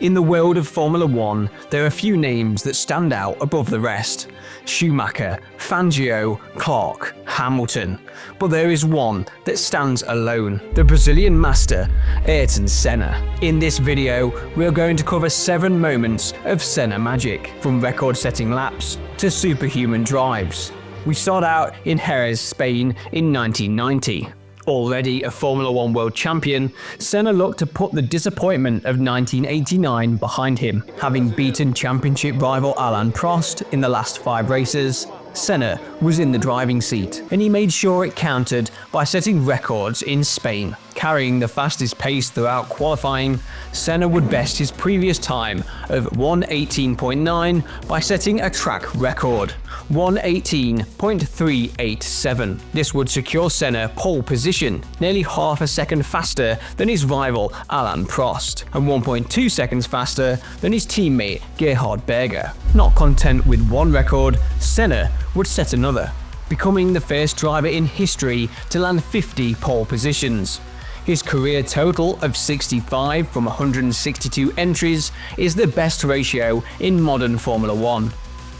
In the world of Formula One, there are few names that stand out above the rest. Schumacher, Fangio, Clark, Hamilton. But there is one that stands alone, the Brazilian master, Ayrton Senna. In this video, we are going to cover 7 moments of Senna magic, from record-setting laps to superhuman drives. We start out in Jerez, Spain in 1990. Already a Formula One world champion, Senna looked to put the disappointment of 1989 behind him. Having beaten championship rival Alain Prost in the last 5 races, Senna was in the driving seat, and he made sure it counted by setting records in Spain. Carrying the fastest pace throughout qualifying, Senna would best his previous time of 1:18.9 by setting a track record, 1:18.387. This would secure Senna pole position, nearly half a second faster than his rival Alain Prost, and 1.2 seconds faster than his teammate Gerhard Berger. Not content with one record, Senna would set another, becoming the first driver in history to land 50 pole positions. His career total of 65 from 162 entries is the best ratio in modern Formula One.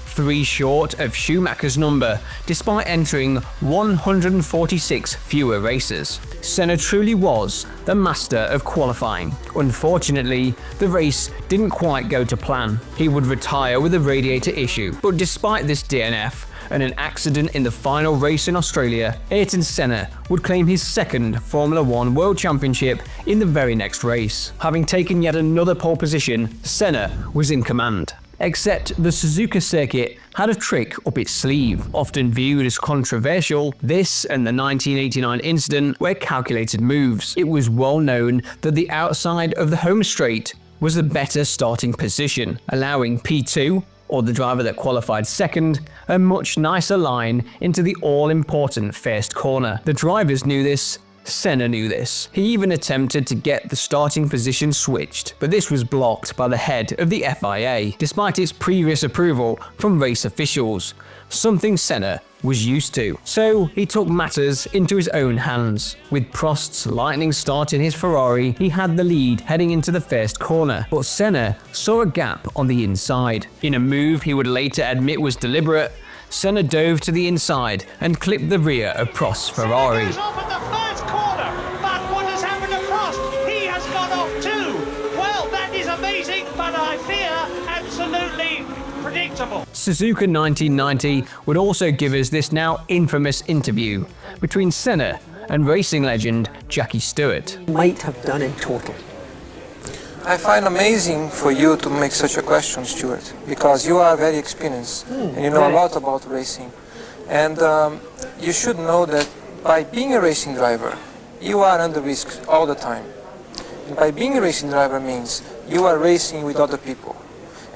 3 short of Schumacher's number, despite entering 146 fewer races. Senna truly was the master of qualifying. Unfortunately, the race didn't quite go to plan. He would retire with a radiator issue, but despite this DNF, and an accident in the final race in Australia, Ayrton Senna would claim his 2nd Formula One World Championship in the very next race. Having taken yet another pole position, Senna was in command. Except the Suzuka circuit had a trick up its sleeve. Often viewed as controversial, this and the 1989 incident were calculated moves. It was well known that the outside of the home straight was the better starting position, allowing P2, or the driver that qualified second, a much nicer line into the all-important first corner. The drivers knew this, Senna knew this. He even attempted to get the starting position switched, but this was blocked by the head of the FIA, despite its previous approval from race officials, something Senna was used to. So he took matters into his own hands. With Prost's lightning start in his Ferrari, he had the lead heading into the first corner, but Senna saw a gap on the inside. In a move he would later admit was deliberate, Senna dove to the inside and clipped the rear of Prost's Ferrari. Suzuka 1990 would also give us this now infamous interview between Senna and racing legend Jackie Stewart. Might have done in total. I find amazing for you to make such a question, Stuart, because you are very experienced and you know a lot about racing. And you should know that by being a racing driver, you are under risk all the time. And by being a racing driver means you are racing with other people.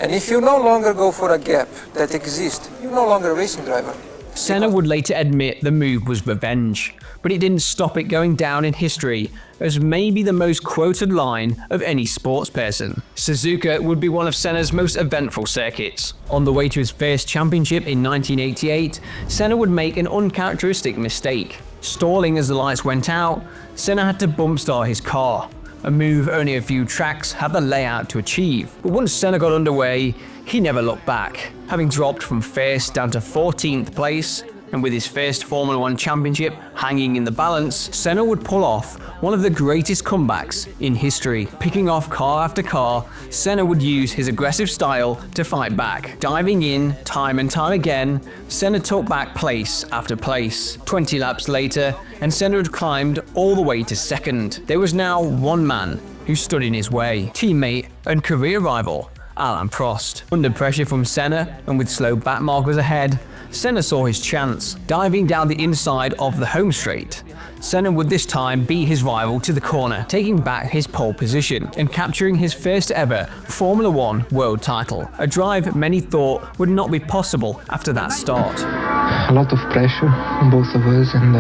And if you no longer go for a gap that exists, you're no longer a racing driver. Senna would later admit the move was revenge, but it didn't stop it going down in history as maybe the most quoted line of any sports person. Suzuka would be one of Senna's most eventful circuits. On the way to his first championship in 1988, Senna would make an uncharacteristic mistake. Stalling as the lights went out, Senna had to bump start his car. A move only a few tracks had the layout to achieve. But once Senna got underway, he never looked back. Having dropped from 1st down to 14th place, and with his first Formula One championship hanging in the balance, Senna would pull off one of the greatest comebacks in history. Picking off car after car, Senna would use his aggressive style to fight back. Diving in time and time again, Senna took back place after place. 20 laps later, and Senna had climbed all the way to 2nd. There was now one man who stood in his way, teammate and career rival, Alain Prost. Under pressure from Senna, and with slow back markers ahead, Senna saw his chance. Diving down the inside of the home straight, Senna would this time beat his rival to the corner, taking back his pole position and capturing his first ever Formula One world title, a drive many thought would not be possible after that start. A lot of pressure on both of us, and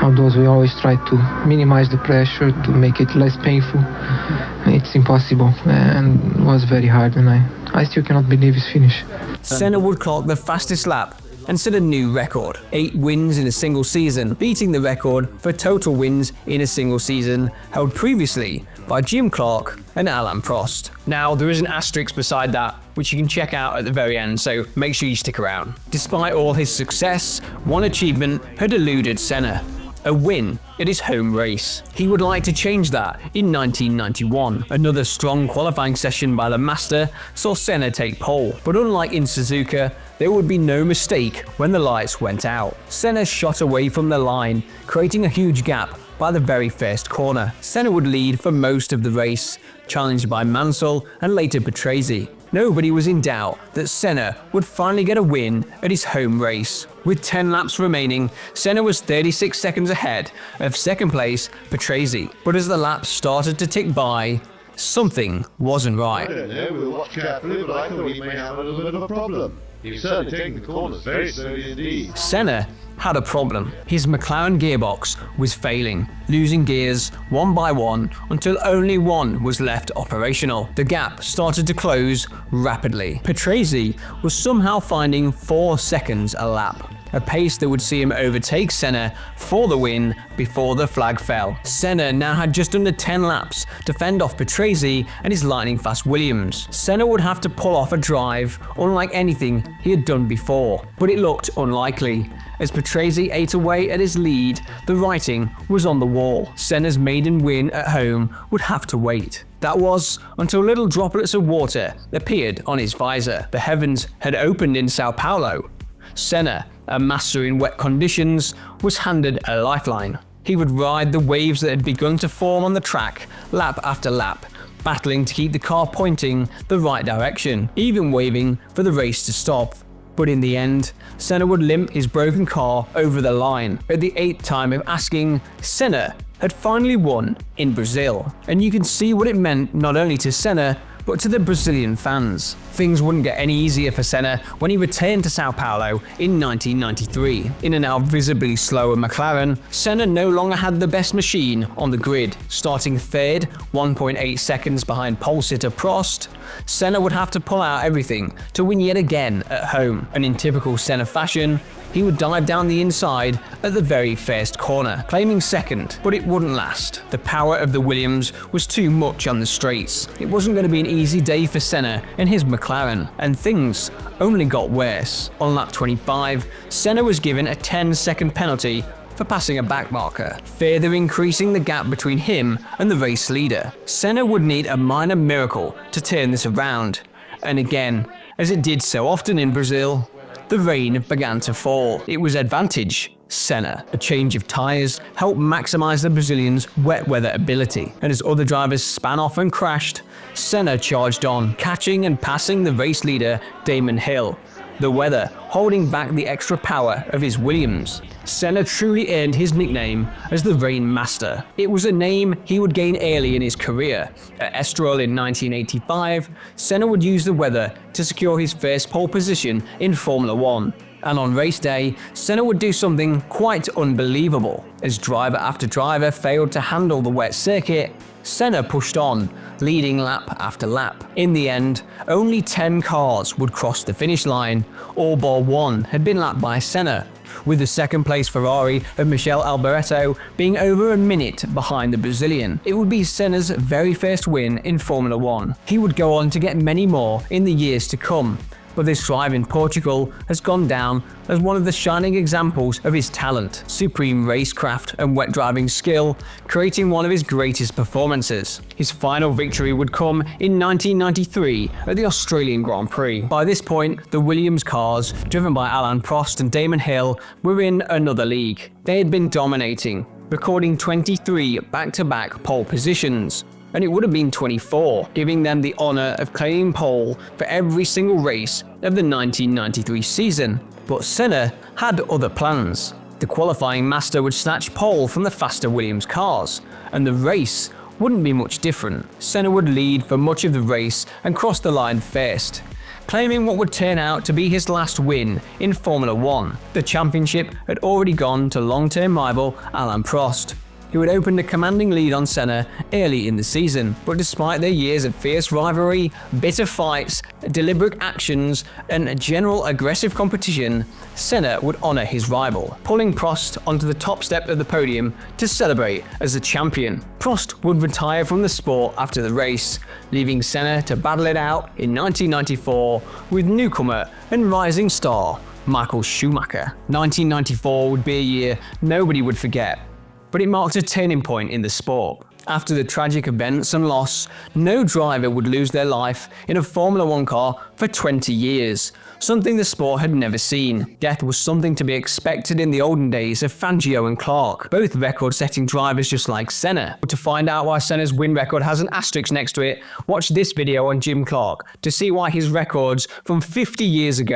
although we always try to minimize the pressure to make it less painful, it's impossible, and it was very hard, and I still cannot believe his finish. Senna would clock the fastest lap and set a new record. 8 wins in a single season, beating the record for total wins in a single season held previously by Jim Clark and Alain Prost. Now, there is an asterisk beside that, which you can check out at the very end, so make sure you stick around. Despite all his success, one achievement had eluded Senna: a win at his home race. He would like to change that in 1991. Another strong qualifying session by the Master saw Senna take pole, but unlike in Suzuka, there would be no mistake when the lights went out. Senna shot away from the line, creating a huge gap by the very first corner. Senna would lead for most of the race, challenged by Mansell and later Patrese. Nobody was in doubt that Senna would finally get a win at his home race. With 10 laps remaining, Senna was 36 seconds ahead of second place Patrese. But as the laps started to tick by, something wasn't right. I don't know, we'll watch carefully, but I thought he may have a little bit of a problem. He was certainly taking the corners very slowly indeed. Senna had a problem. His McLaren gearbox was failing, losing gears one by one until only one was left operational. The gap started to close rapidly. Patrese was somehow finding 4 seconds a lap, a pace that would see him overtake Senna for the win before the flag fell. Senna now had just under 10 laps to fend off Patrese and his lightning-fast Williams. Senna would have to pull off a drive unlike anything he had done before, but it looked unlikely. As Patrese ate away at his lead, the writing was on the wall. Senna's maiden win at home would have to wait. That was until little droplets of water appeared on his visor. The heavens had opened in Sao Paulo. Senna, a master in wet conditions, was handed a lifeline. He would ride the waves that had begun to form on the track lap after lap, battling to keep the car pointing the right direction, even waving for the race to stop. But in the end, Senna would limp his broken car over the line. At the 8th time of asking, Senna had finally won in Brazil. And you can see what it meant not only to Senna, but to the Brazilian fans. Things wouldn't get any easier for Senna when he returned to Sao Paulo in 1993. In a now visibly slower McLaren, Senna no longer had the best machine on the grid. Starting 3rd, 1.8 seconds behind pole sitter Prost, Senna would have to pull out everything to win yet again at home. And in typical Senna fashion, he would dive down the inside at the very first corner, claiming second, but it wouldn't last. The power of the Williams was too much on the straights. It wasn't going to be an easy day for Senna and his McLaren, and things only got worse. On lap 25, Senna was given a 10-second penalty for passing a backmarker, further increasing the gap between him and the race leader. Senna would need a minor miracle to turn this around, and again, as it did so often in Brazil, the rain began to fall. It was advantage Senna. A change of tyres helped maximise the Brazilians' wet weather ability, and as other drivers span off and crashed, Senna charged on, catching and passing the race leader Damon Hill, the weather holding back the extra power of his Williams. Senna truly earned his nickname as the Rain Master. It was a name he would gain early in his career. At Estoril in 1985, Senna would use the weather to secure his first pole position in Formula 1. And on race day, Senna would do something quite unbelievable. As driver after driver failed to handle the wet circuit, Senna pushed on, leading lap after lap. In the end, only 10 cars would cross the finish line. All but one had been lapped by Senna, with the second place Ferrari of Michele Alboreto being over a minute behind the Brazilian. It would be Senna's very first win in Formula 1. He would go on to get many more in the years to come, but this drive in Portugal has gone down as one of the shining examples of his talent, supreme racecraft and wet driving skill, creating one of his greatest performances. His final victory would come in 1993 at the Australian Grand Prix. By this point, the Williams cars, driven by Alain Prost and Damon Hill, were in another league. They had been dominating, recording 23 back-to-back pole positions, and it would have been 24, giving them the honour of claiming pole for every single race of the 1993 season. But Senna had other plans. The qualifying master would snatch pole from the faster Williams cars, and the race wouldn't be much different. Senna would lead for much of the race and cross the line first, claiming what would turn out to be his last win in Formula 1. The championship had already gone to long-term rival Alain Prost. who had opened a commanding lead on Senna early in the season. But despite their years of fierce rivalry, bitter fights, deliberate actions, and general aggressive competition, Senna would honour his rival, pulling Prost onto the top step of the podium to celebrate as the champion. Prost would retire from the sport after the race, leaving Senna to battle it out in 1994 with newcomer and rising star Michael Schumacher. 1994 would be a year nobody would forget, but it marked a turning point in the sport. After the tragic events and loss, no driver would lose their life in a Formula 1 car for 20 years, something the sport had never seen. Death was something to be expected in the olden days of Fangio and Clark, both record-setting drivers just like Senna. But to find out why Senna's win record has an asterisk next to it, watch this video on Jim Clark to see why his records from 50 years ago